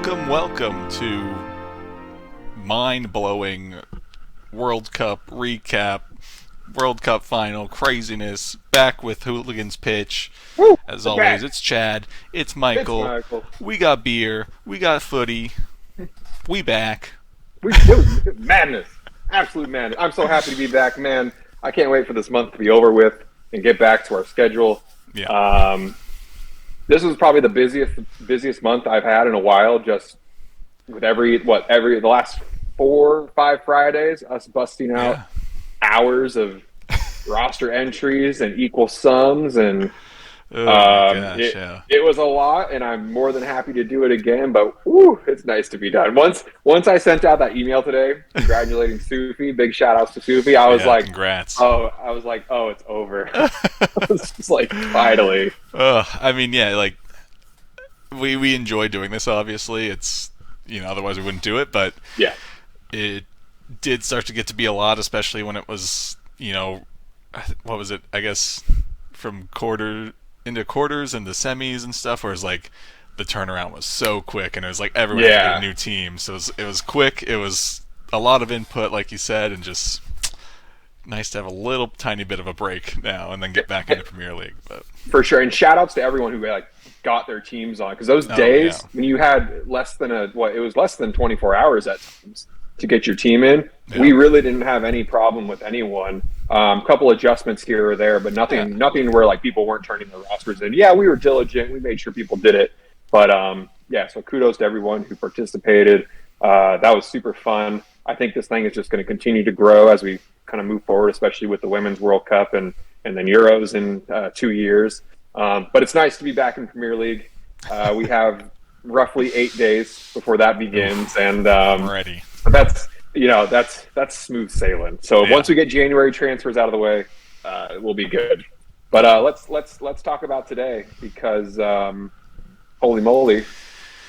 Welcome to mind-blowing World Cup recap, World Cup final craziness. Back with Hooligan's pitch. Woo! As We're always, back. it's Chad, it's It's Michael. Michael. We got beer, we got footy, we back. It was madness, absolute madness. I'm so happy to be back, man. I can't wait for this month to be over with and get back to our schedule. Yeah, Um, this was probably the busiest month I've had in a while. Just with the last 4 or 5 Fridays, us busting out yeah. hours of roster entries and equal sums and Oh my Um, gosh, it yeah. it was a lot, and I'm more than happy to do it again. But whew, it's nice to be done. Once I sent out that email today, congratulating Sufi. Big shout outs to Sufi. Yeah, congrats. Oh, it's over. I was just like, finally. I mean, yeah, like we enjoy doing this. Obviously, it's otherwise we wouldn't do it, but Yeah, it did start to get to be a lot, especially when it was, what was it? I guess from quarter into quarters and the semis and stuff, where it's like the turnaround was so quick, and it was like everyone had to get a yeah. new team. So it was quick. It was a lot of input, like you said, and just nice to have a little tiny bit of a break now and then get back into Premier League. But For sure. And shout outs to everyone who like got their teams on, because those oh yeah, days when you had it was less than 24 hours at times to get your team in. yeah, We really didn't have any problem with anyone. Couple adjustments here or there, but yeah. nothing where like people weren't turning their rosters in. Yeah, we were diligent. We made sure people did it. But yeah, so kudos to everyone who participated. That was super fun. I think this thing is just going to continue to grow as we kind of move forward, especially with the Women's World Cup and then Euros in 2 years. But it's nice to be back in Premier League. We have roughly 8 days before that begins, and I'm ready. that's smooth sailing. So Yeah. once we get January transfers out of the way, we'll be good. But let's talk about today, because holy moly!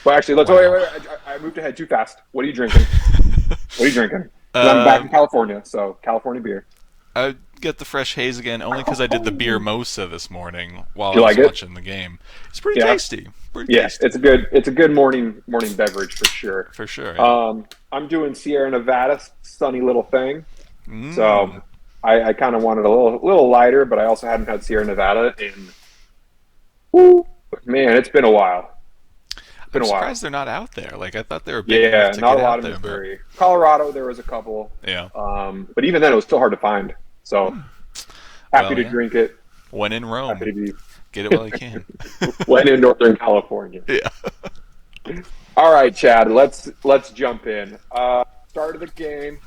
Well, actually, let's. Wow. Wait. I moved ahead too fast. What are you drinking? What are you drinking? 'Cause I'm back in California, so California beer. I get the fresh haze again only because I did the beer mosa this morning while Do I you was like it? watching the game. It's pretty Yeah, tasty. Pretty yeah. tasty. It's a good morning beverage for sure. For sure. Yeah. I'm doing Sierra Nevada, sunny little thing. Mm. So I kind of wanted a little lighter, but I also hadn't had Sierra Nevada in, woo, man, it's been a while. It's been I'm a while. surprised they're not out there. Like I thought they were big enough Yeah, to not get a lot out of there, but Missouri. Colorado, there was a couple, yeah. but even then, it was still hard to find. So happy Well, to yeah. drink it. When in Happy to Rome, be get it while you can. when in Northern California. Yeah. All right, Chad, let's jump in. Start of the game.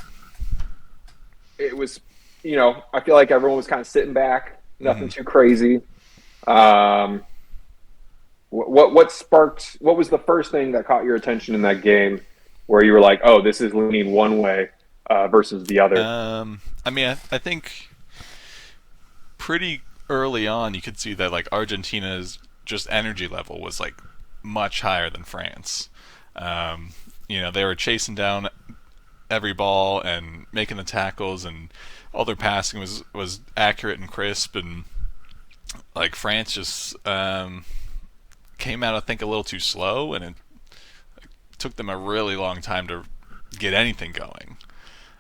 It was, I feel like everyone was kind of sitting back, nothing too crazy. Um, what was the first thing that caught your attention in that game, where you were like, oh, this is leaning one way versus the other? I mean, I think pretty early on you could see that like Argentina's just energy level was like much higher than France. They were chasing down every ball and making the tackles, and all their passing was accurate and crisp, and like France just came out I think a little too slow, and it took them a really long time to get anything going.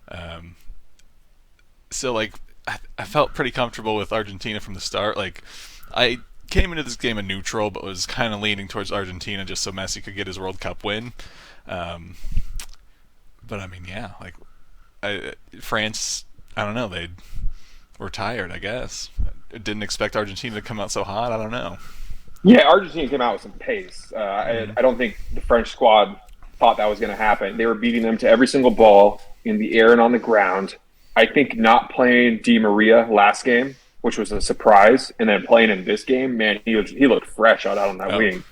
Um, so like I felt pretty comfortable with Argentina from the start. Like I came into this game a neutral, but was kind of leaning towards Argentina just so Messi could get his World Cup win. Um, but I mean, yeah, like France, I don't know, they were tired, I guess. I didn't expect Argentina to come out so hot. I don't know. Yeah, Argentina came out with some pace. I don't think the French squad thought that was going to happen. They were beating them to every single ball in the air and on the ground. I think not playing Di Maria last game, which was a surprise, and then playing in this game, man, he looked fresh out on that Oh, wing.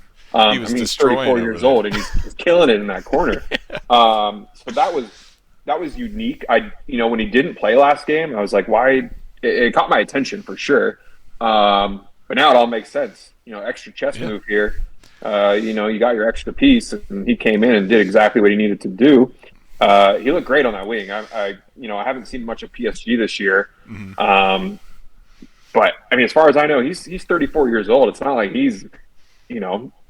he was He's destroying 34 over years there. old, and he's killing it in that corner. So that was unique. When he didn't play last game, I was like, why? It caught my attention for sure. But now it all makes sense. Extra chest Yeah. move here. You got your extra piece, and he came in and did exactly what he needed to do. He looked great on that wing. I haven't seen much of PSG this year. But I mean, as far as I know, he's 34 years old. It's not like he's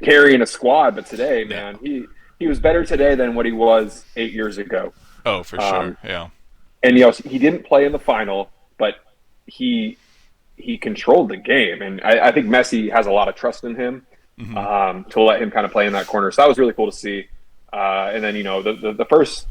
carrying a squad. But today, man, he was better today than what he was 8 years ago. Oh, for sure. Um, Yeah. and he didn't play in the final, but he he controlled the game, and I think Messi has a lot of trust in him Hmm. to let him kind of play in that corner. So that was really cool to see. And then the first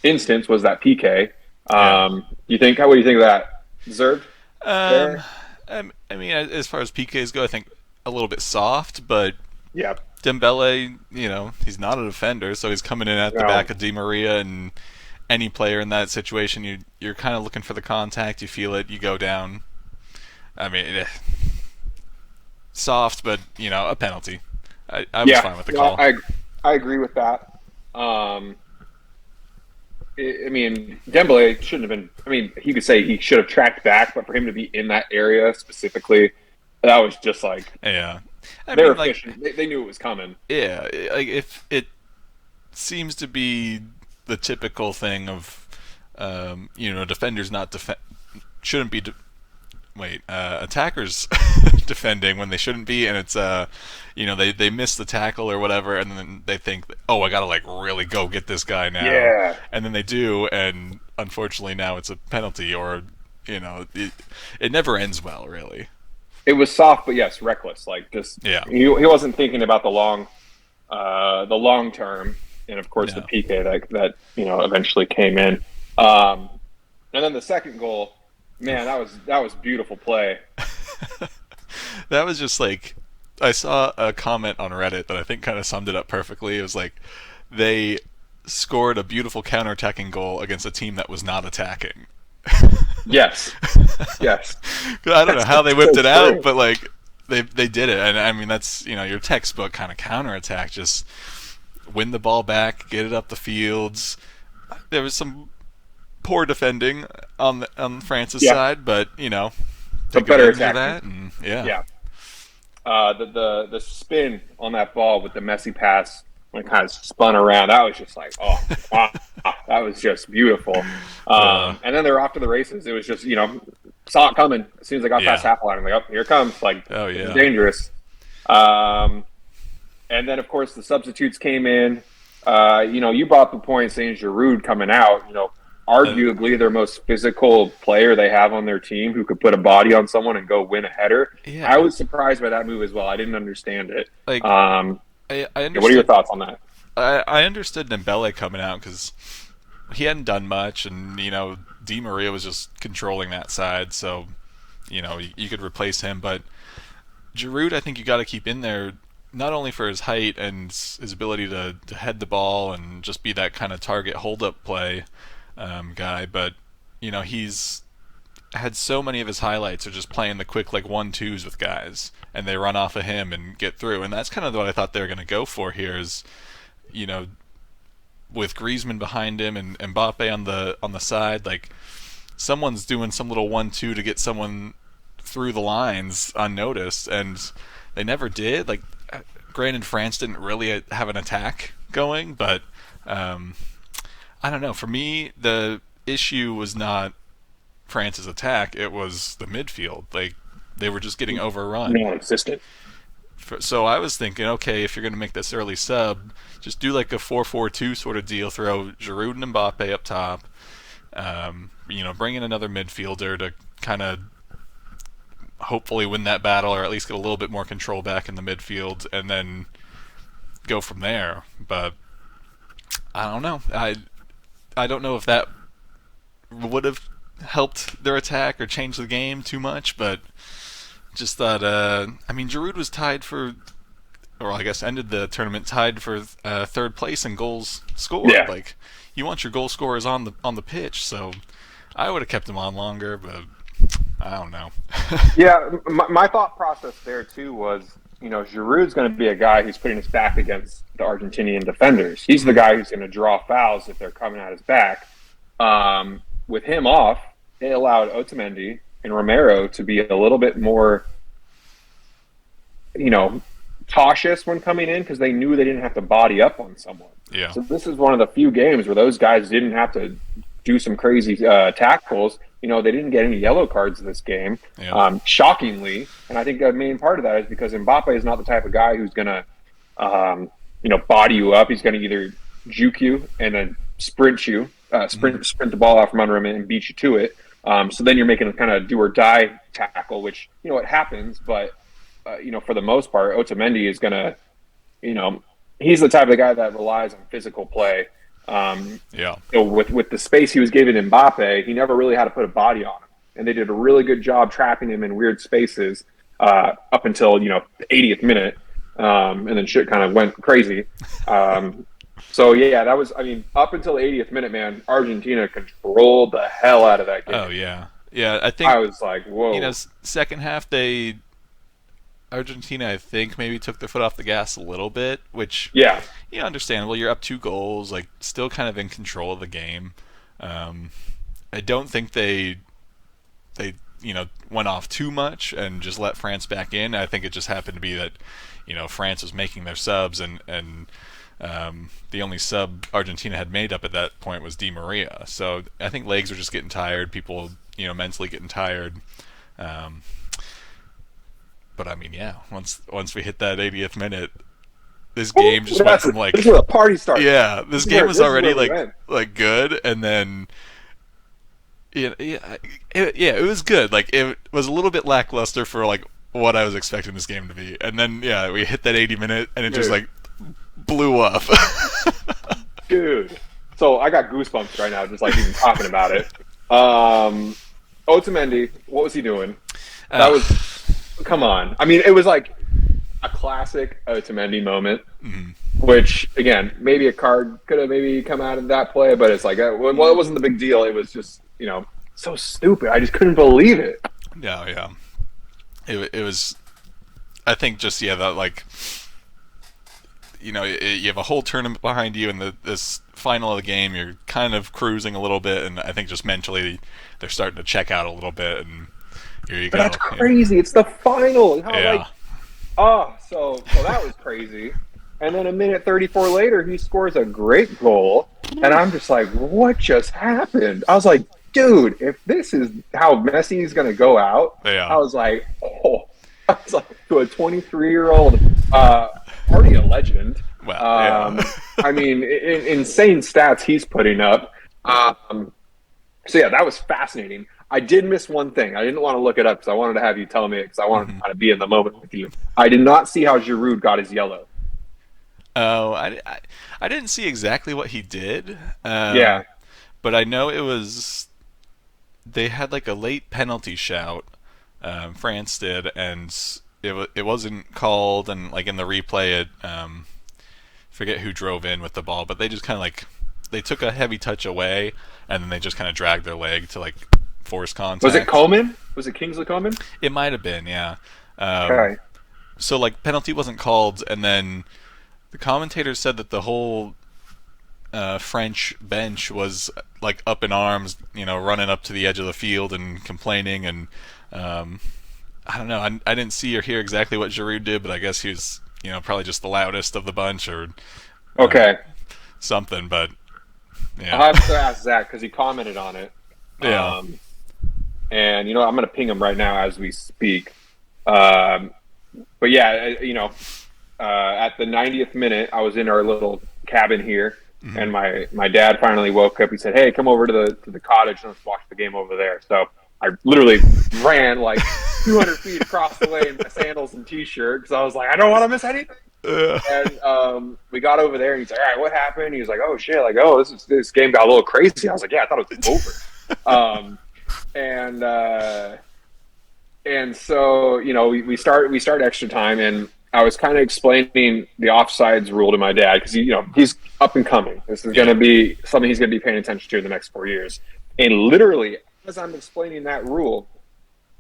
instance was that PK. Yeah. You think what do you think of that? Deserved, Um, fair? I mean, as far as PKs go, I think a little bit soft, but Yeah. Dembele, he's not a defender, so he's coming in at the No. back of Di Maria, and any player in that situation, you're kind of looking for the contact. You feel it, you go down. I mean, soft, but a penalty. I was Yeah. fine with the No, call. I agree with that. Um, I mean, Dembele shouldn't have been. I mean, he could say he should have tracked back, but for him to be in that area specifically, that was just like Yeah, I they're mean, like, efficient. They knew it was coming. yeah, like if it seems to be the typical thing of, defenders not shouldn't be attackers defending when they shouldn't be, and it's they miss the tackle or whatever, and then they think, oh, I gotta like really go get this guy now, Yeah, and then they do, and unfortunately now it's a penalty, or it never ends well, really. it was soft, but yes, reckless. Like just Yeah. he wasn't thinking about the long term, and of course the No. PK that eventually came in. Um, and then the second goal, man, that was beautiful play. That was just like, I saw a comment on Reddit that I think kind of summed it up perfectly. It was like they scored a beautiful counterattacking goal against a team that was not attacking. Yes, yes, I don't know that's how they so whipped it out, true. but like they did it, and I mean that's your textbook kind of counterattack. Just win the ball back, get it up the fields. There was some poor defending on France's Yeah, side, but but take better advantage of attacking. that, and yeah, Yeah, the spin on that ball with the Messi pass when it kind of spun around, that was just like, oh wow, that was just beautiful. uh, And then they were off to the races. It was just saw it coming as soon as I got past yeah, half line. I'm like, oh, here it comes. Like oh this is yeah, dangerous. And then of course the substitutes came in. You brought up the point saying Giroud coming out. uh, Arguably their most physical player they have on their team who could put a body on someone and go win a header. I yeah. was surprised by that move as well. I didn't understand it. Like I Yeah, what are your understood. thoughts on that? I understood Dembele coming out because he hadn't done much, and Di Maria was just controlling that side, so you could replace him. But Giroud, I think you got to keep in there, not only for his height and his ability to head the ball and just be that kind of target hold up play guy, but he's had so many of his highlights are just playing the quick like 1-2s with guys, and they run off of him and get through, and that's kind of what I thought they were going to go for here is you know with Griezmann behind him and Mbappe on the side, like someone's doing some little 1-2 to get someone through the lines unnoticed, and they never did. Like, granted, France didn't really have an attack going, but um, I don't know. For me, the issue was not France's attack; it was the midfield. Like, they were just getting overrun. Non-existent. So I was thinking, okay, if you're going to make this early sub, just do like a 4-4-2 sort of deal. Throw Giroud and Mbappe up top. Bring in another midfielder to kind of hopefully win that battle, or at least get a little bit more control back in the midfield, and then go from there. But I don't know. I don't know if that would have helped their attack or changed the game too much, but just thought. I mean, Giroud was tied for, or I guess ended the tournament tied for third place in goals scored. Yeah. Like, you want your goal scorers on the pitch, so I would have kept him on longer, but I don't know. Yeah, my thought process there too was, Giroud's going to be a guy who's putting his back against the Argentinian defenders. He's the guy who's going to draw fouls if they're coming at his back. With him off, it allowed Otamendi and Romero to be a little bit more, cautious when coming in because they knew they didn't have to body up on someone. Yeah. So this is one of the few games where those guys didn't have to do some crazy tackles. They didn't get any yellow cards in this game, Yeah. shockingly. And I think the main part of that is because Mbappe is not the type of guy who's going to body you up. He's going to either juke you and then sprint you, Mm. sprint the ball out from under him and beat you to it. So then you're making a kind of do or die tackle, which it happens, but for the most part, Otamendi is going to, you know, he's the type of guy that relies on physical play. Um, Yeah. with the space he was given Mbappe, he never really had to put a body on him, and they did a really good job trapping him in weird spaces up until the 80th minute, and then shit kind of went crazy. So yeah, that was, I mean, up until the 80th minute, man, Argentina controlled the hell out of that Oh game. yeah. Yeah, I I think was like, whoa, second half they Argentina, I think, maybe took their foot off the gas a little bit, which, yeah. understandable. You're up 2 goals, like still kind of in control of the game. Um, I don't think they went off too much and just let France back in. I think it just happened to be that France was making their subs, and the only sub Argentina had made up at that point was Di Maria. So I think legs were just getting tired. People mentally getting tired. Um, but I mean, yeah, once we hit that 80th minute, this game just went from This is where the party starts. yeah, this game was This is already where we went. like good, and then it was good. Like it was a little bit lackluster for like what I was expecting this game to be, and then yeah, we hit that 80 minute, and it just Dude, like blew up. dude. So I got goosebumps right now, just like even talking about it. Um, Otamendi, what was he doing? That uh, was, come on. I mean, it was like a classic Otamendi moment, mm, which again, maybe a card could have maybe come out of that play, but it's like, well, it wasn't the big deal. It was just, so stupid. I just couldn't believe it. yeah, yeah. It was. I think just that like you have a whole tournament behind you, and this final of the game, you're kind of cruising a little bit, and I think just mentally they're starting to check out a little bit, and here you But go. that's crazy. It's the final. How Yeah. so that was crazy. And then a minute 34 later, he scores a great goal, and I'm just like, what just happened? I was like, dude, if this is how Messi is going to go out, Yeah. I was like, oh, I was like, to a 23-year-old, already a legend. Well, yeah. I mean, insane stats he's putting up. So yeah, that was fascinating. I did miss one thing. I didn't want to look it up because I wanted to have you tell me it because I wanted to kind of be in the moment with you. I did not see how Giroud got his yellow. Oh, I didn't see exactly what he did, Yeah. but I know it was they had like a late penalty shout. France did, and it wasn't called, and like in the replay, it forget who drove in with the ball, but they just kind of like they took a heavy touch away, and then they just kind of dragged their leg to like force Was it contact. Coleman? Was it Kingsley Coleman? It might have been, yeah. Okay. So like penalty wasn't called, and then the commentators said that the whole French bench was like up in arms, running up to the edge of the field and complaining. And I don't know. I didn't see or hear exactly what Giroud did, but I guess he was, probably just the loudest of the bunch or uh, Okay. something. But yeah, I'll have to ask Zach because he commented on it. yeah, Um, and, I'm going to ping him right now as we speak. Um, but yeah, at the 90th minute, I was in our little cabin here, mm-hmm. and my dad finally woke up. He said, "Hey, come over to the cottage and let's watch the game over there." So I literally ran like 200 feet across the way in my sandals and t-shirt because I was like, I don't want to miss anything. And we got over there, and he's like, "All right, what happened?" He was like, "Oh shit!" Like, "Oh, this game got a little crazy." I was like, "Yeah, I thought it was over." And so we start extra time, and I was kind of explaining the offsides rule to my dad because he's up and coming. This is going to yeah, be something he's going to be paying attention to in the next 4 years. And literally, as I'm explaining that rule,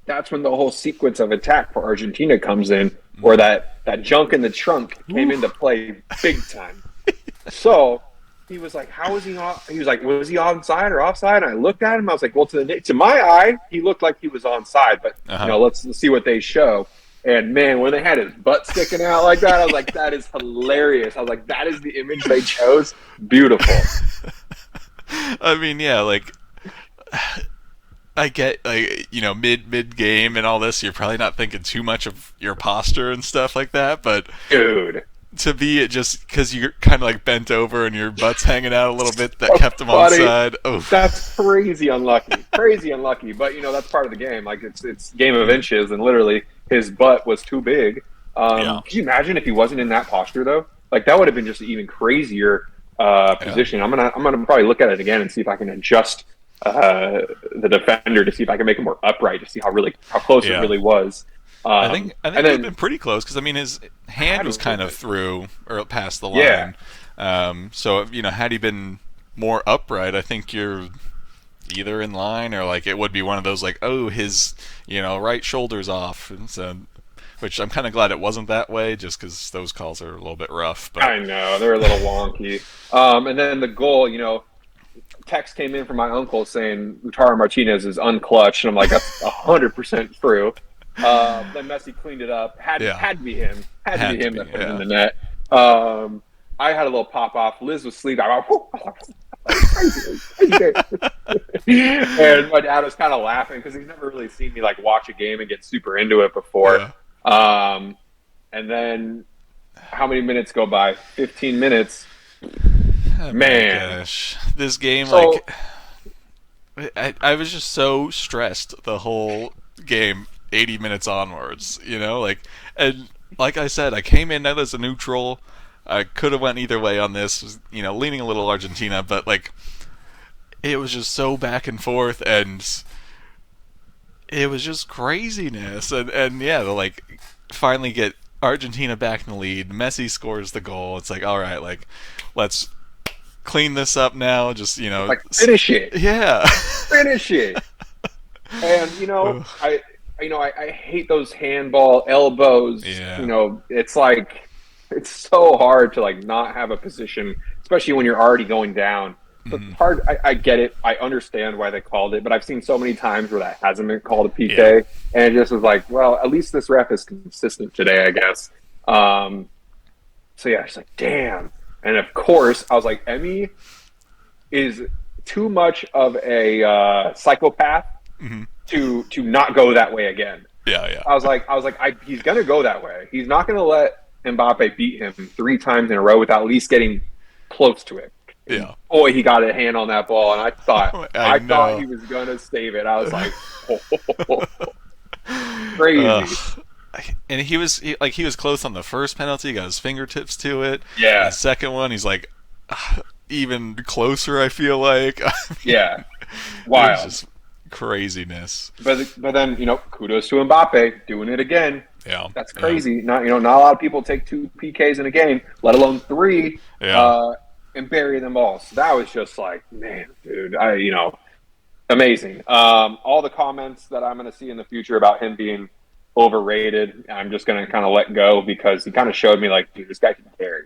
that's when the whole sequence of attack for Argentina comes in, where that junk in the trunk came into play big time. So he was like, "How was he off?" He was like, "Was he onside or offside?" And I looked at him. I was like, "Well, to my eye, he looked like he was onside, but uh-huh. let's see what they show." And man, when they had his butt sticking out like that, I was like, "That is hilarious." I was like, "That is the image they chose. Beautiful." I mean, yeah, like I get like mid game and all this. You're probably not thinking too much of your posture and stuff like that, but Dude. to be it just because you're kind of like bent over and your butt's hanging out a little bit that Oh, kept him buddy, onside. Oh, that's crazy unlucky. Crazy unlucky. But that's part of the game. Like it's game of inches, and literally his butt was too big. yeah, Could you imagine if he wasn't in that posture though? Like that would have been just an even crazier yeah, position. I'm gonna probably look at it again and see if I can adjust the defender to see if I can make it more upright to see how close it yeah. really was. I think And it would have then been pretty close because I mean his hand had was to have kind of been. through or past the Yeah. line. So had he been more upright, I think you're either in line or like it would be one of those like, oh, his right shoulder's off, and so which I'm kind of glad it wasn't that way, just because those calls are a little bit rough. But I know they're a little wonky. And then the goal, text came in from my uncle saying Lautaro Martinez is unclutched, and I'm like, that's 100% true. Then Messi cleaned it up. yeah, Had to be him. Had to be had to him be, that put it in yeah, the net. I had a little pop off. Liz was sleeping. I was crazy. And my dad was kind of laughing because he's never really seen me like watch a game and get super into it before. yeah. And then how many minutes go by? 15 minutes. Oh my Man. gosh, this game So like I was just so stressed the whole game, 80 minutes onwards. Like and like I said, I came in as a neutral. I could have went either way on this, leaning a little Argentina, but like it was just so back and forth, and it was just craziness, and yeah, to like finally get Argentina back in the lead. Messi scores the goal. It's like, all right, like let's clean this up now. Just like finish it. yeah. Finish it. And Ugh. I hate those handball elbows. Yeah. It's like it's so hard to like not have a position, especially when you're already going down. So it's Mhm. hard. I get it. I understand why they called it, but I've seen so many times where that hasn't been called a Yeah. PK, and it just was like, well, at least this ref is consistent today, I guess. So yeah, it's like, damn. And of course, I was like, Emmy is too much of a psychopath Mhm. to not go that way again. Yeah. Yeah. He's gonna go that way. He's not gonna let Mbappe beat him 3 times in a row without at least getting close to it. And Yeah. boy, he got a hand on that ball, and I thought I I thought know. he was gonna save it. I was like, oh, crazy. And he was close on the first penalty. He got his fingertips to it. The Yeah, second one, he's like even closer. I feel like yeah, it was wild. just craziness. But then kudos to Mbappe doing it again. Yeah, That's yeah, crazy. Not a lot of people take 2 PKs in a game, let alone 3, yeah, and bury them all. So that was just like, man, dude, amazing. All the comments that I'm going to see in the future about him being overrated, I'm just going to kind of let go because he kind of showed me like, dude, this guy can carry.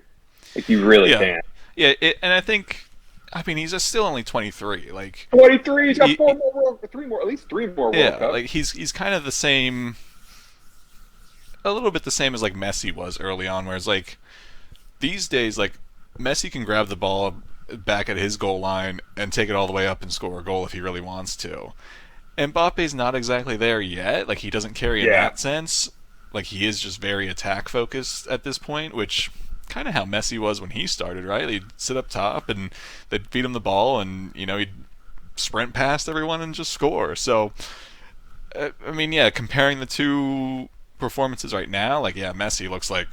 Like, you really yeah, can. yeah. And I think, I mean, he's still only 23. Like, 23, he's got he, 3 more, at least 3 more World yeah, Cups. like he's kind of the same, a little bit the same as like Messi was early on, where it's like these days, like Messi can grab the ball back at his goal line and take it all the way up and score a goal if he really wants to. Mbappe's not exactly there yet. Like he doesn't carry in Yeah. that sense. Like he is just very attack focused at this point, which kind of how Messi was when he started, right? He'd sit up top and they'd feed him the ball, and he'd sprint past everyone and just score. So, I mean, yeah, comparing the two performances right now, like yeah, Messi looks like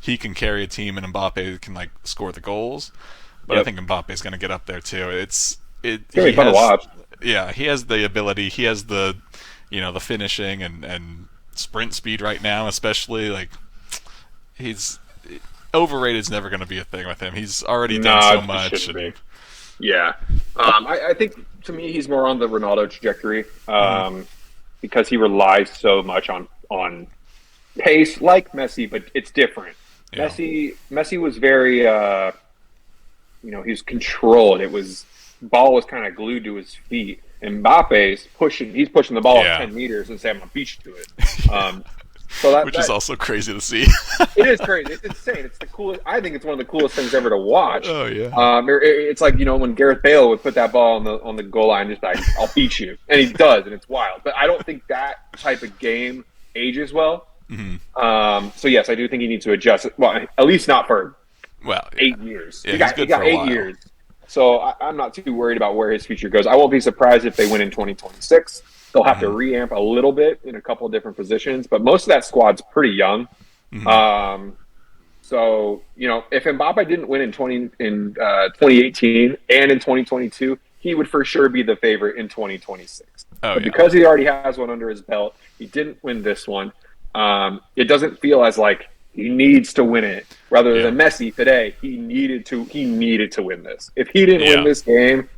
he can carry a team, and Mbappe can like score the goals. But I Yep. think Mbappe's going to get up there too. It's going to He be fun to has watch. yeah, he has the ability. He has the finishing and sprint speed right now, especially like he's overrated is never going to be a thing with him. He's already done No, so it much, shouldn't and be. Yeah. I think to me he's more on the Ronaldo trajectory mhm, because he relies so much on pace like Messi, but it's different. yeah, Messi was very he was controlled. It was ball was kind of glued to his feet. And Mbappe's he's pushing the ball up yeah, 10 meters and saying I'm gonna beat you to it. yeah, So which is that also crazy to see. it is crazy. It's insane. It's the coolest. I think it's one of the coolest things ever to watch. Oh yeah, It's like when Gareth Bale would put that ball on the goal line, just like I'll beat you, and he does, and it's wild. But I don't think that type of game ages well. Hmm. So yes, I do think he needs to adjust. Well, at least not for Well, yeah, 8 years. yeah, He he's got he good for got a eight while. years. So I'm not too worried about where his future goes. I won't be surprised if they win in 2026. They'll have to Hmm. reamp a little bit in a couple of different positions, but most of that squad's pretty young. Hmm. Um, so if Mbappe didn't win in 2018 and in 2022, he would for sure be the favorite in 2026. Oh But yeah, because he already has one under his belt, he didn't win this one. It doesn't feel as like he needs to win it. Rather yeah, than Messi today, he needed to win this. If he didn't win yeah. this game,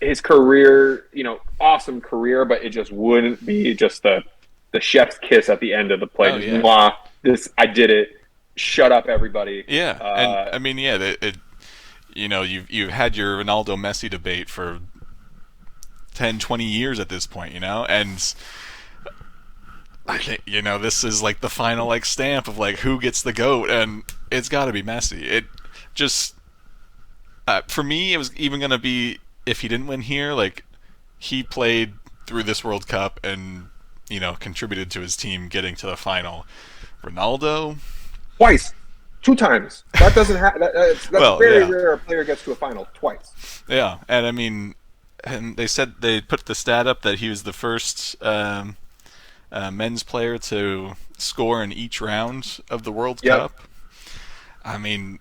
his career, awesome career, but it just wouldn't be just the chef's kiss at the end of the play. Oh Just yeah, mwah, this I did it. Shut up, everybody. yeah. And I mean, yeah, you've had your Ronaldo Messi debate for 10, 20 years at this point, and I think this is like the final like stamp of like who gets the goat, and it's got to be Messi. It just for me, it was even gonna be if he didn't win here, like he played through this World Cup and contributed to his team getting to the final. Ronaldo, Twice, 2 times. That doesn't happen. That's well, very yeah, rare. A player gets to a final twice. yeah, and I mean, and they said they put the stat up that he was the first men's player to score in each round of the World Yep. Cup. I mean,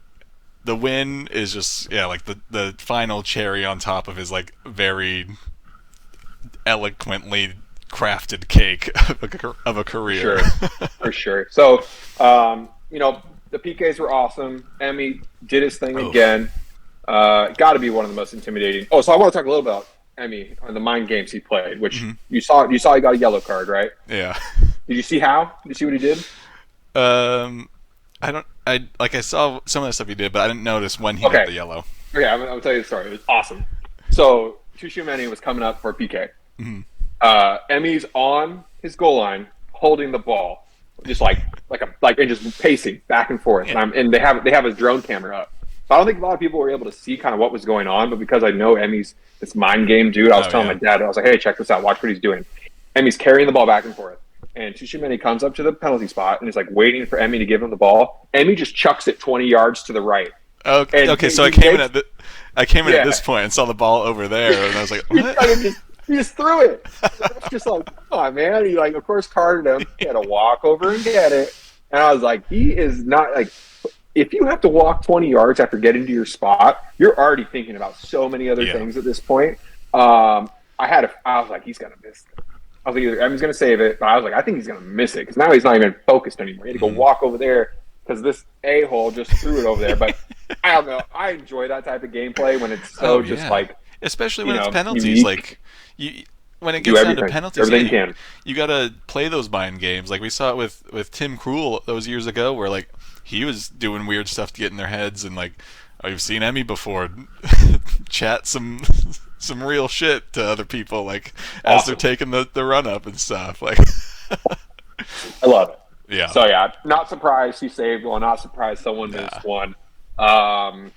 the win is just like the final cherry on top of his like very eloquently crafted cake of a For career. sure. For sure. So, the PKs were awesome. Emmy did his thing Oof. again. Got to be one of the most intimidating. Oh, so I want to talk a little about Emmy on the mind games he played, which Hmm. you saw. You saw he got a yellow card, right? Yeah. Did you see how? Did you see what he did? Um, I don't. I saw some of the stuff he did, but I didn't notice when he got Okay. the yellow. Okay, I'm gonna tell you the story. It was awesome. So Tushimeni was coming up for a PK. Hmm. Emmy's on his goal line, holding the ball, just and just pacing back and forth. Yeah. And they have his drone camera up. So I don't think a lot of people were able to see kind of what was going on, but because I know Emmy's this mind game dude, I was Oh telling my yeah. dad, I was like, hey, check this out, watch what he's doing. Emmy's carrying the ball back and forth. And Tushimeni comes up to the penalty spot and is like waiting for Emmy to give him the ball. Emmy just chucks it 20 yards to the right. Okay. And Okay. So he makes, I came in at yeah, this point and saw the ball over there, and I was like, he what? kind of just threw it. It's just like, come on, man. He of course carded him. He had to walk over and get it. And I was like, he is not like. If you have to walk 20 yards after getting to your spot, you're already thinking about so many other Yeah. things at this point. I was like, he's gonna miss it. I was like, either Evan's gonna save it, but I was like, I think he's gonna miss it because now he's not even focused anymore. He had to go Mhm. walk over there because this a-hole just threw it over there. But I don't know. I enjoy that type of gameplay when it's so Oh just yeah. like Especially when it's penalties. unique. Like you, when it Do gets down to everything, penalties, everything you can. you gotta play those mind games. Like we saw it with Tim Krul those years ago, where like he was doing weird stuff to get in their heads, and like I've seen Emmy before chat some real shit to other people, like as they're Awesome. taking the run up and stuff. Like I love it. yeah, So yeah, not surprised he saved one. Not surprised someone nah, missed one. Um,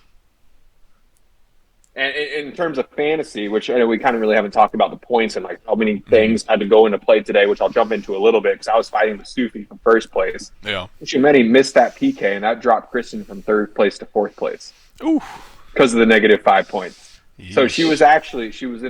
and in terms of fantasy, which I know we kind of really haven't talked about the points and like how many mhm, things had to go into play today, which I'll jump into a little bit because I was fighting with Sufi from first place. yeah. Shumeni missed that PK and that dropped Kristen from third place to fourth place Ooh, because of the negative 5 points. So yeesh. she was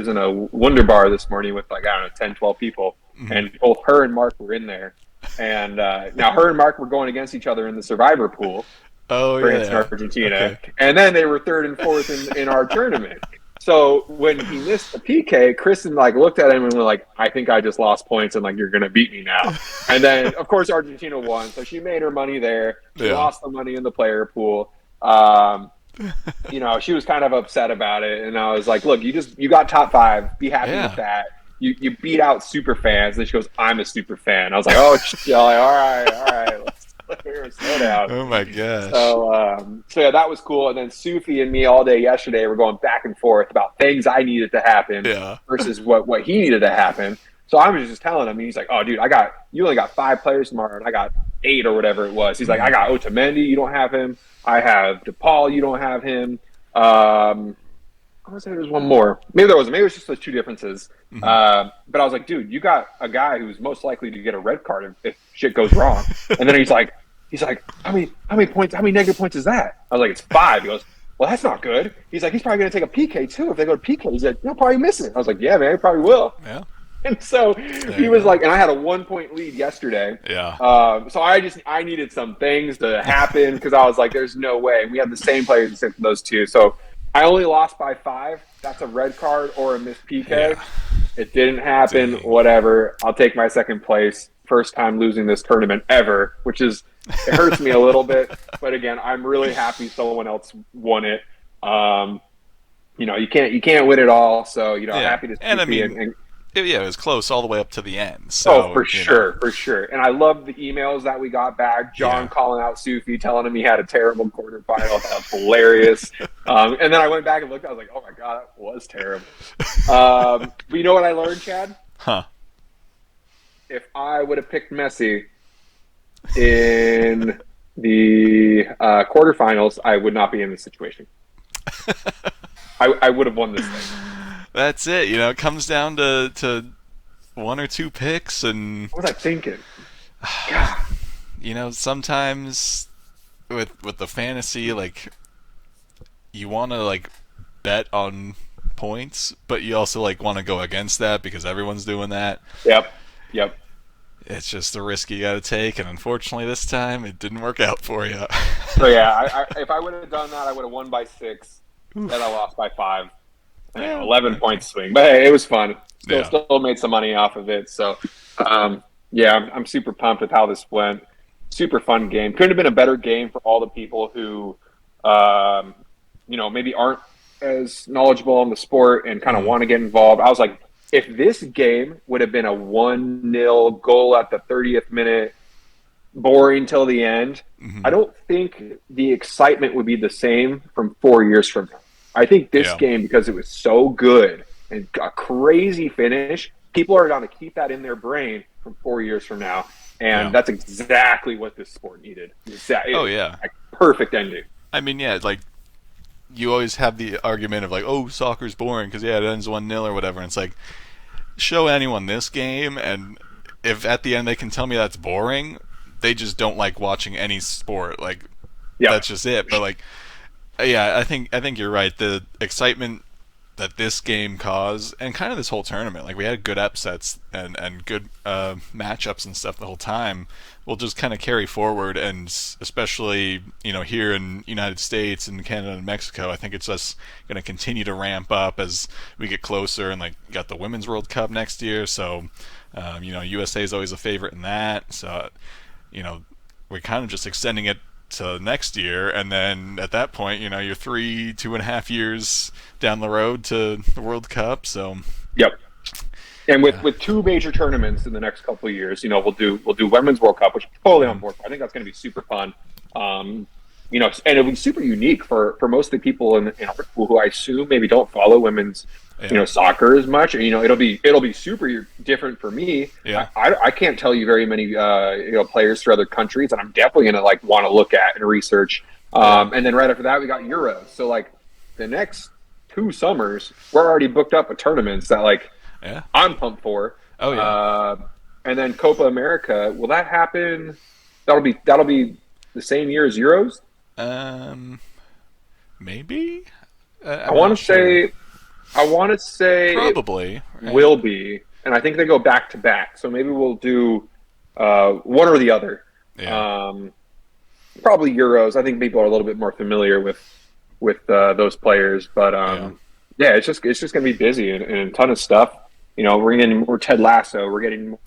in a Wonder Bar this morning with like I don't know 10, 12 people, Mhm. and both her and Mark were in there. And now her and Mark were going against each other in the survivor pool, Oh France and yeah. Argentina, Okay. and then they were third and fourth in our tournament. So when he missed the PK, Kristen like looked at him and was like, "I think I just lost points, and like you're gonna beat me now." And then of course Argentina won, so she made her money there. She Yeah. lost the money in the player pool. She was kind of upset about it, and I was like, "Look, you got top five. Be happy with Yeah. that. You beat out super fans." And she goes, "I'm a super fan." I was like, "Oh, Shelly, all right, let's slow down." Oh my gosh. So yeah, that was cool. And then Sufi and me all day yesterday were going back and forth about things I needed to happen Yeah. versus what he needed to happen. So I was just telling him, he's like, "Oh, dude, you only got 5 players tomorrow, and I got 8 or whatever it was." He's like, "I Mhm. got Otamendi, you don't have him. I have DePaul, you don't have him. Um, I want to say there's one more. Maybe there was. Maybe it was just those two differences. Hmm. But I was like, dude, you got a guy who's most likely to get a red card if shit goes wrong. And then he's like, how many points? How many negative points is that? I was like, it's 5. He goes, well, that's not good. He's like, he's probably going to take a PK too. If they go to PK, he's like, he'll probably miss it. I was like, yeah, man, he probably will. Yeah. And so There he you was go. like, and I had a 1 point lead yesterday. Yeah. So I needed some things to happen because I was like, there's no way. We had the same players except for those two. So I only lost by 5. That's a red card or a missed PK. Yeah. It didn't happen. Dang. Whatever. I'll take my second place. First time losing this tournament ever, which is, it hurts me a little bit. But again, I'm really happy someone else won it. You can't win it all. So, Yeah. happy to And I see mean, it was close all the way up to the end. So, for sure, for sure. And I love the emails that we got back. John Yeah. calling out Sufi, telling him he had a terrible quarterfinal. That was hilarious. And then I went back and looked. I was like, oh my god, that was terrible. But you know what I learned, Chad? Huh. If I would have picked Messi in the quarterfinals, I would not be in this situation. I would have won this thing. That's it. It comes down to one or two picks, and What was I thinking? God. sometimes with the fantasy, like you want to like bet on points, but you also like want to go against that because everyone's doing that. Yep. It's just a risk you got to take, and unfortunately, this time it didn't work out for you. So yeah, if I would have done that, I would have won by 6. Then I lost by 5. Yeah. 11 point swing. But hey, it was fun. Yeah. Still made some money off of it. So, I'm super pumped with how this went. Super fun game. Couldn't have been a better game for all the people who, maybe aren't as knowledgeable in the sport and kind of want to get involved. I was like, if this game would have been a 1-0 goal at the 30th minute, boring till the end, I don't think the excitement would be the same from 4 years from now. I think this game, because it was so good and a crazy finish, people are going to keep that in their brain from 4 years from now. And that's exactly what this sport needed. Oh, yeah. Like, perfect ending. I mean, yeah, like you always have the argument of like, oh, soccer's boring because it ends 1-0 or whatever. And it's like, show anyone this game, and if at the end they can tell me that's boring, they just don't like watching any sport. Like, that's just it. But like, yeah, I think you're right. The excitement that this game caused, and kind of this whole tournament, like we had good upsets and good matchups and stuff the whole time, will just kind of carry forward. And especially here in United States and Canada and Mexico, I think it's just going to continue to ramp up as we get closer. And like, got the Women's World Cup next year, so USA is always a favorite in that. So we're kind of just extending it to next year, and then at that point, you're 2.5 years down the road to the World Cup. So and with 2 major tournaments in the next couple of years, we'll do Women's World Cup, which I'm totally on board for. I think that's going to be super fun. And it'll be super unique for most of the people in our pool who I assume maybe don't follow women's soccer as much. And, it'll be super different for me. I can't tell you very many players for other countries, and I'm definitely going to want to look at and research. And then right after that, we got Euros. So like the next 2 summers, we're already booked up with tournaments that I'm pumped for. Oh yeah. And then Copa America, will that happen? That'll be the same year as Euros. Maybe. I want to say probably it will be, and I think they go back to back. So maybe we'll do one or the other. Probably Euros. I think people are a little bit more familiar with those players, but it's just going to be busy and a ton of stuff. We're Ted Lasso. We're getting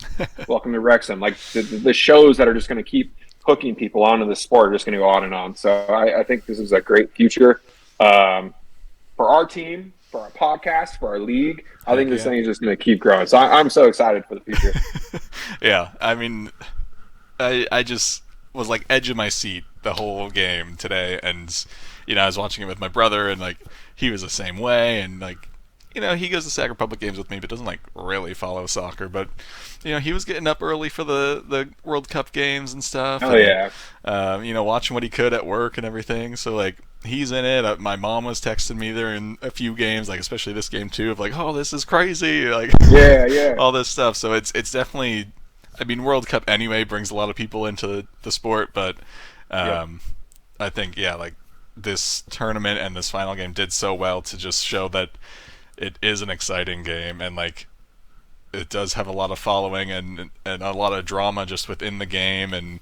Welcome to Wrexham. Like the shows that are just going to keep hooking people onto the sport are just going to go on and on. So I think this is a great future for our team, for our podcast, for our league. I think this thing is just going to keep growing. So I'm so excited for the future. Yeah, I mean, I just was like edge of my seat the whole game today, and I was watching it with my brother, and like he was the same way, and like he goes to Sac Republic games with me, but doesn't like really follow soccer. But he was getting up early for the World Cup games and stuff. Oh yeah. Watching what he could at work and everything. So like he's in it. My mom was texting me there in a few games, like especially this game too, of like, oh, this is crazy, like Yeah, yeah, all this stuff. So it's definitely, I mean, World Cup anyway brings a lot of people into the sport, but yep, um, I think yeah, like this tournament and this final game did so well to just show that it is an exciting game, and like it does have a lot of following and a lot of drama just within the game, and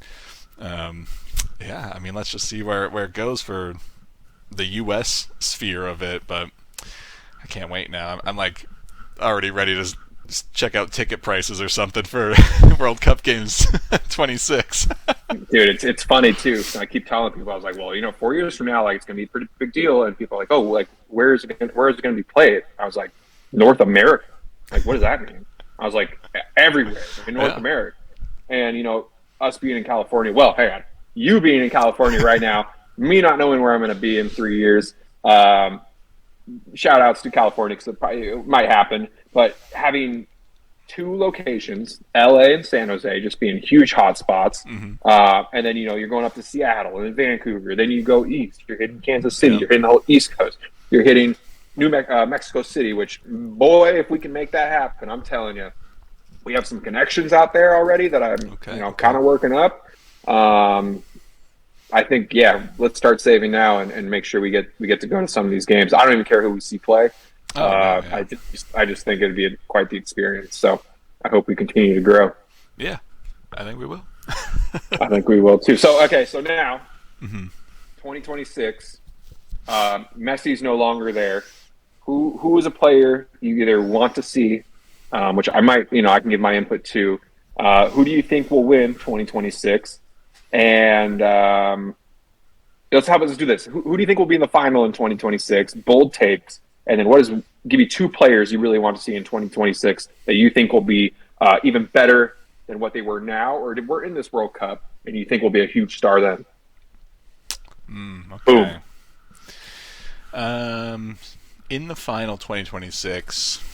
um, yeah, I mean, let's just see where it goes for the U.S. sphere of it, but I can't wait now. I'm like already ready to check out ticket prices or something for World Cup games 26. dude, it's funny too. I keep telling people, I was like, well, 4 years from now, like it's gonna be a pretty big deal, and people are like, oh, like where is it gonna be played? I was like, North America. Like, what does that mean? I was like, everywhere in North Yeah. America, and us being in California. Well, hang on, you being in California right now, me not knowing where I'm gonna be in 3 years. Shout outs to California because it might happen, but having two locations, LA and San Jose, just being huge hotspots. Mm-hmm. And then, you're going up to Seattle and then Vancouver. Then you go east. You're hitting Kansas City. Yeah. You're hitting the whole East Coast. You're hitting Mexico City, which, boy, if we can make that happen, I'm telling you, we have some connections out there already that I'm, Okay. kind of working up. I think, yeah, let's start saving now and make sure we get to go to some of these games. I don't even care who we see play. Oh, no, yeah. I just think it'd be quite the experience. So I hope we continue to grow. Yeah, I think we will. I think we will too. So okay, so now Mm-hmm. 2026, Messi's no longer there. Who is a player you either want to see, which I might, I can give my input to. Who do you think will win 2026? And let's do this. Who do you think will be in the final in 2026? Bold takes. And then give me two players you really want to see in 2026 that you think will be even better than what they were now, or were in this World Cup, and you think will be a huge star then? Okay. Boom. In the final 2026,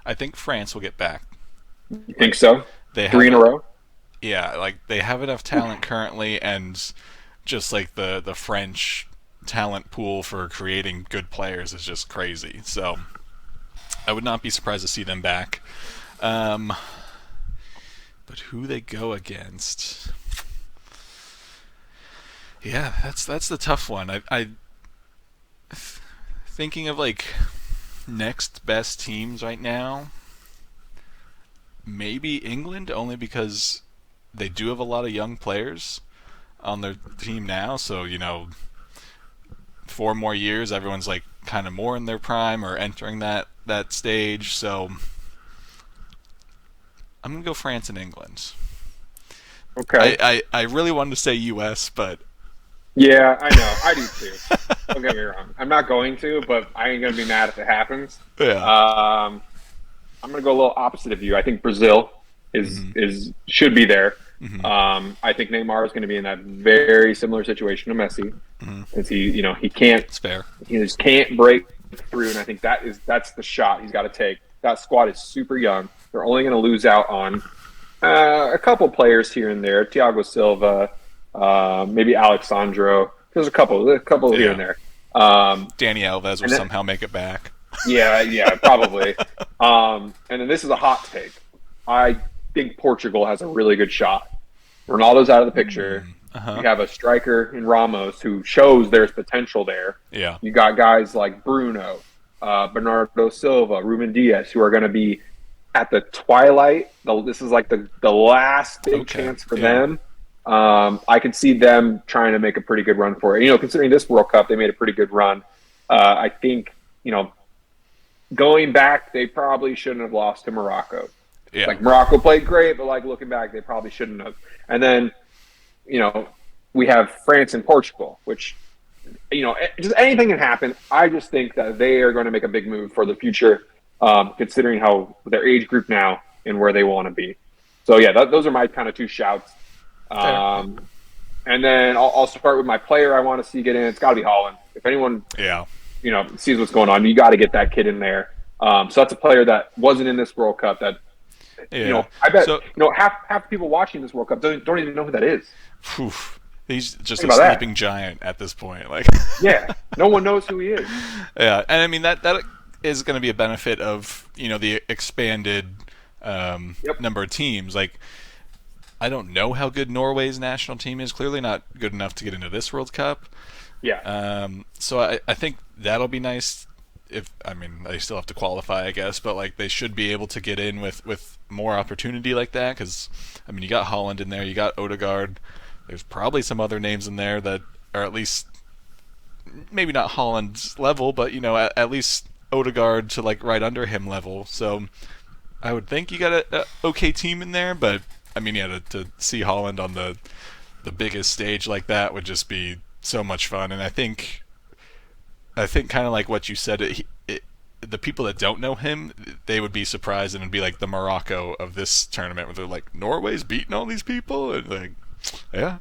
I think France will get back. You think so? They Three in a have- row? Yeah, like they have enough talent currently, and just like the French talent pool for creating good players is just crazy. So I would not be surprised to see them back. But who they go against? Yeah, that's the tough one. Thinking of like next best teams right now. Maybe England, only because they do have a lot of young players on their team now. So 4 more years, everyone's like kind of more in their prime or entering that stage. So I'm gonna go France and England. Okay. I really wanted to say U.S., but Yeah, I know. I do too. Don't get me wrong. I'm not going to, but I ain't going to be mad if it happens. yeah, I'm going to go a little opposite of you. I think Brazil is should be there. I think Neymar is going to be in that very similar situation to Messi, because he can't, it's fair. he just can't break through, and I think that's the shot he's got to take. That squad is super young. They're only going to lose out on a couple players here and there. Thiago Silva, maybe Alexandro. There's a couple here and there. Danny Alves will somehow make it back. Yeah, probably. And then this is a hot take. I think Portugal has a really good shot. Ronaldo's out of the picture. You have a striker in Ramos who shows there's potential there. Yeah. You got guys like Bruno, Bernardo Silva, Ruben Diaz, who are going to be at the twilight. This is like the last big chance for them. I can see them trying to make a pretty good run for it. Considering this World Cup, they made a pretty good run. I think, going back, they probably shouldn't have lost to Morocco. Yeah. Like, Morocco played great, but like looking back, they probably shouldn't have. And then, we have France and Portugal, which, just anything can happen. I just think that they are going to make a big move for the future, considering how their age group now and where they want to be. So yeah, those are my kind of two shouts. And then I'll start with my player I want to see get in. It's got to be Holland. If anyone, sees what's going on, you got to get that kid in there. So that's a player that wasn't in this World Cup. That I bet half the people watching this World Cup don't even know who that is. Oof. He's just Think a about that. sleeping giant at this point. Like, Yeah, no one knows who he is. yeah, and I mean that is going to be a benefit of the expanded Yep. number of teams. Like, I don't know how good Norway's national team is. Clearly not good enough to get into this World Cup. Yeah. So I think that'll be nice. If I mean they still have to qualify, I guess, but like they should be able to get in with more opportunity like that. Because I mean, you got Holland in there, you got Odegaard. There's probably some other names in there that are at least maybe not Holland's level, but at least Odegaard to like right under him level. So I would think you got a okay team in there, but I mean, yeah, to see Holland on the biggest stage like that would just be so much fun. And I think kind of like what you said, the people that don't know him, they would be surprised and it'd be like the Morocco of this tournament, where they're like, Norway's beating all these people, and like, yeah,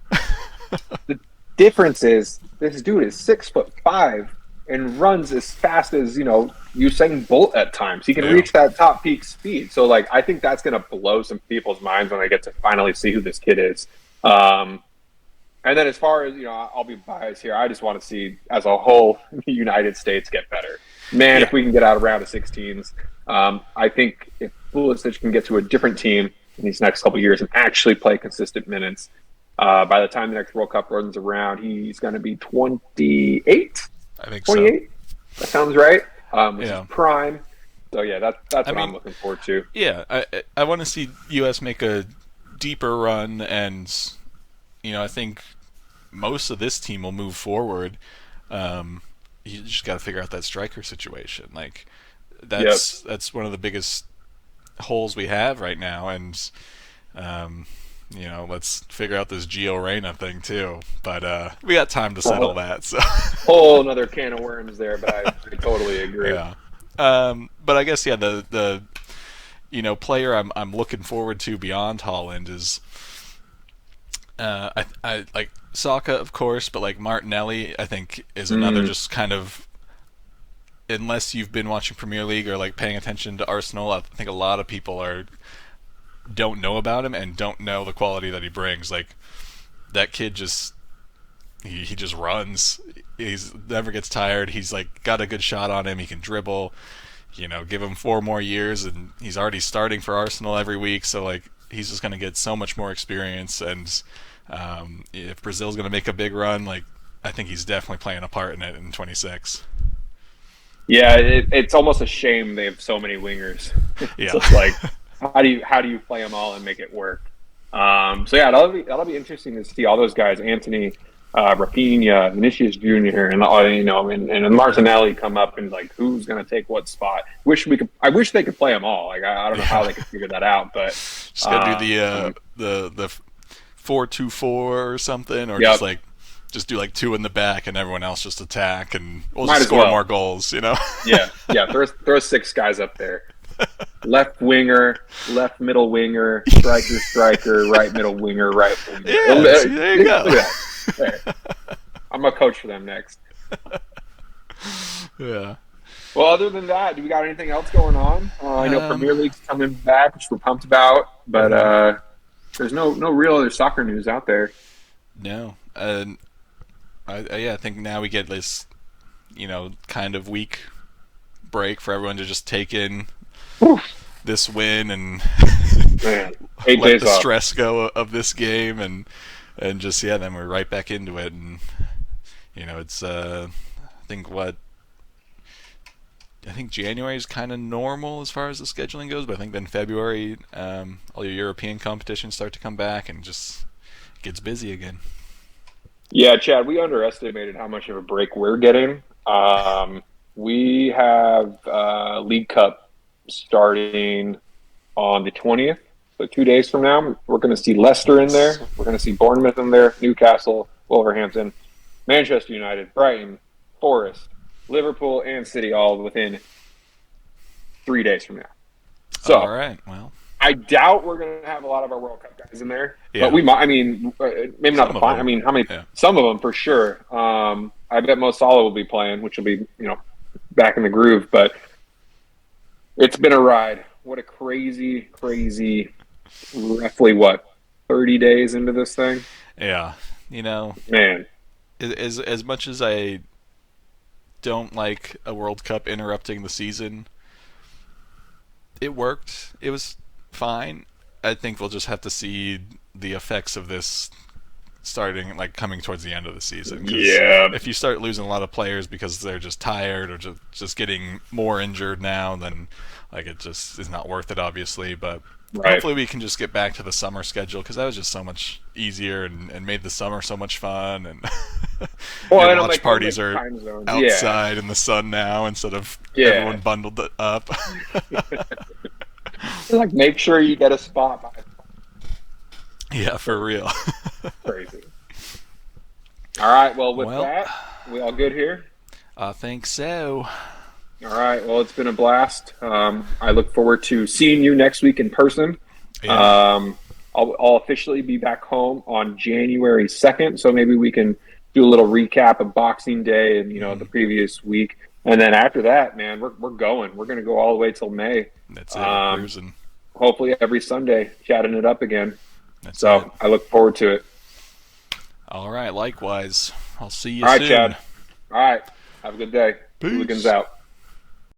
The difference is this dude is 6'5" and runs as fast as Usain Bolt at times. He can yeah, reach that top peak speed. So like I think that's gonna blow some people's minds when they get to finally see who this kid is. And then as far as I'll be biased here. I just want to see as a whole the United States get better. Man, yeah. if we can get out of round of 16s, I think if Pulisic can get to a different team in these next couple of years and actually play consistent minutes, by the time the next World Cup runs around, he's going to be 28. I think so. 28. That sounds right. Which is Yeah, prime. So yeah, that's I what I'm mean, looking forward to. yeah, I want to see U.S. make a deeper run, and I think most of this team will move forward. You just got to figure out that striker situation. Like, Yep. that's one of the biggest holes we have right now, and um, let's figure out this Gio Reyna thing too. But we got time to settle Whole, that. So whole another can of worms there, but I totally agree. yeah. But I guess yeah, the player I'm looking forward to beyond Holland is I like Saka, of course, but like Martinelli, I think is another Mm, just kind of, unless you've been watching Premier League or like paying attention to Arsenal, I think a lot of people don't know about him and don't know the quality that he brings. Like, that kid just he just runs. He's never gets tired. He's like got a good shot on him. He can dribble. Give him 4 more years and he's already starting for Arsenal every week. So like he's just gonna get so much more experience. And if Brazil's gonna make a big run, like I think he's definitely playing a part in it in 26. yeah, it's almost a shame they have so many wingers. It's Yeah. just like how do you play them all and make it work? So yeah, that'll be interesting to see all those guys, Anthony, Rafinha, Vinicius Jr., and all and Martinelli come up and like who's going to take what spot. I wish they could play them all. Like I don't know how Yeah. they could figure that out, but Just gotta do um, the 4-2-4 or something, or yep, just do like two in the back and everyone else just attack, and we'll might just as score well. more goals. Yeah, yeah. Throw six guys up there. Left winger, left middle winger, striker, right middle winger, right winger. Yeah. See, there you Look go. at that. There. I'm a coach for them next. Yeah. Well, other than that, do we got anything else going on? I know Um. Premier League's coming back, which we're pumped about, but Mhm. there's no real other soccer news out there. No. And yeah, I think now we get this, kind of week break for everyone to just take in Whew, this win and man, 8 days let the off. stress go of this game, and just yeah, then we're right back into it. And it's I think what I think January is kind of normal as far as the scheduling goes, but I think then February, all your European competitions start to come back and just gets busy again. Yeah, Chad, we underestimated how much of a break we're getting. We have League Cup starting on the 20th, so 2 days from now. We're going to see Leicester in there. Nice. We're going to see Bournemouth in there, Newcastle, Wolverhampton, Manchester United, Brighton, Forest, Liverpool, and City all within 3 days from now. All So right. Well, I doubt we're going to have a lot of our World Cup guys in there, but yeah, we might. I mean, maybe not some the of final. I them. mean, how many? Yeah. Some of them for sure. I bet Mo Salah will be playing, which will be back in the groove. But it's been a ride. What a crazy, roughly what 30 days into this thing. Yeah. You know, Man, as much as I don't like a World Cup interrupting the season, it worked. It was fine. I think we'll just have to see the effects of this starting like coming towards the end of the season, because yeah, if you start losing a lot of players because they're just tired or just getting more injured now, then like it just is not worth it, obviously. But right. hopefully we can just get back to the summer schedule, because that was just so much easier and made the summer so much fun. And Well, your and I'm watch like, I'm parties like are time zones. Yeah, outside in the sun now instead of yeah. everyone bundled up. Like, make sure you get a spot by Yeah, for real. crazy. All right. Well, with Well, that, we all good here? I think so. All right. Well, it's been a blast. I look forward to seeing you next week in person. Yeah. Um, I'll officially be back home on January 2nd, so maybe we can do a little recap of Boxing Day and the Mm, previous week, and then after that, man, we're going. We're going to go all the way till May. that's it. We're Um, cruising. Hopefully every Sunday, chatting it up again. That's it. So I look forward to it. All right. Likewise. I'll see you All right, soon. Chad. All right. Have a good day. Hooligans Peace. out.